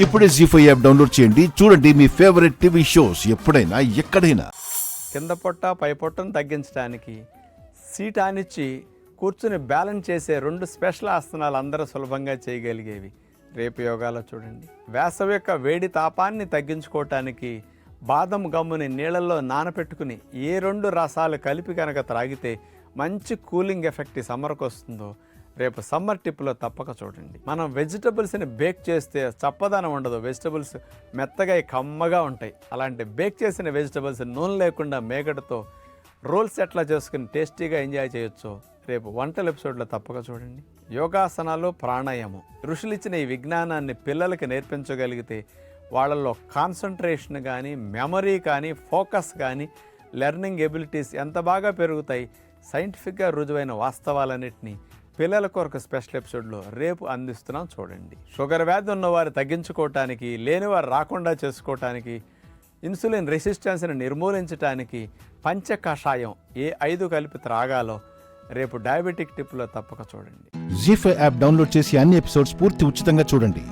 ఇప్పుడే జీ5 app download చేయండి. చూడండి మీ ఫేవరెట్ టీవీ షోస్ ఎప్పుడైనా ఎక్కడైనా. కింద పొట్ట పై పొట్టను తగ్గించడానికి సీట్ ఆనిచ్చి కూర్చుని బ్యాలెన్స్ చేసే 2 స్పెషల్ ఆసనాలు అందరూ సులభంగా చేయగలిగేవి రేపు యోగాలో చూడండి. వేసవి యొక్క వేడి తాపాన్ని తగ్గించుకోవటానికి బాదం గమ్ముని నీళ్ళల్లో నానపెట్టుకుని ఏ 2 రసాలు కలిపి కనుక త్రాగితే మంచి కూలింగ్ ఎఫెక్ట్ ఈ సమ్మర్కి వస్తుందో రేపు సమ్మర్ టిప్లో తప్పక చూడండి. మనం వెజిటబుల్స్ని బేక్ చేస్తే చప్పదనం ఉండదు, వెజిటబుల్స్ మెత్తగా కమ్మగా ఉంటాయి. అలాంటి బేక్ చేసిన వెజిటబుల్స్ నూనె లేకుండా మేగడతో రోల్స్ ఎట్లా చేసుకుని టేస్టీగా ఎంజాయ్ చేయొచ్చో రేపు వంటల ఎపిసోడ్లో తప్పక చూడండి. యోగాసనాలు, ప్రాణాయామం ఋషులు ఇచ్చిన ఈ విజ్ఞానాన్ని పిల్లలకి నేర్పించగలిగితే వాళ్ళల్లో కాన్సన్ట్రేషన్ కానీ, మెమరీ కానీ, ఫోకస్ కానీ, లెర్నింగ్ ఎబిలిటీస్ ఎంత బాగా పెరుగుతాయి. సైంటిఫిక్గా రుజువైన వాస్తవాలన్నింటినీ పిల్లల కొరకు స్పెషల్ ఎపిసోడ్లో రేపు అందిస్తున్నాం చూడండి. షుగర్ వ్యాధి ఉన్నవారు తగ్గించుకోవటానికి, లేనివారు రాకుండా చేసుకోవటానికి, ఇన్సులిన్ రెసిస్టెన్స్ని నిర్మూలించడానికి పంచ కషాయం ఏ 5 కలిపి త్రాగాలో రేపు డయాబెటిక్ టిప్లో తప్పక చూడండి. జీ5 యాప్ డౌన్లోడ్ చేసి అన్ని ఎపిసోడ్స్ పూర్తి ఉచితంగా చూడండి.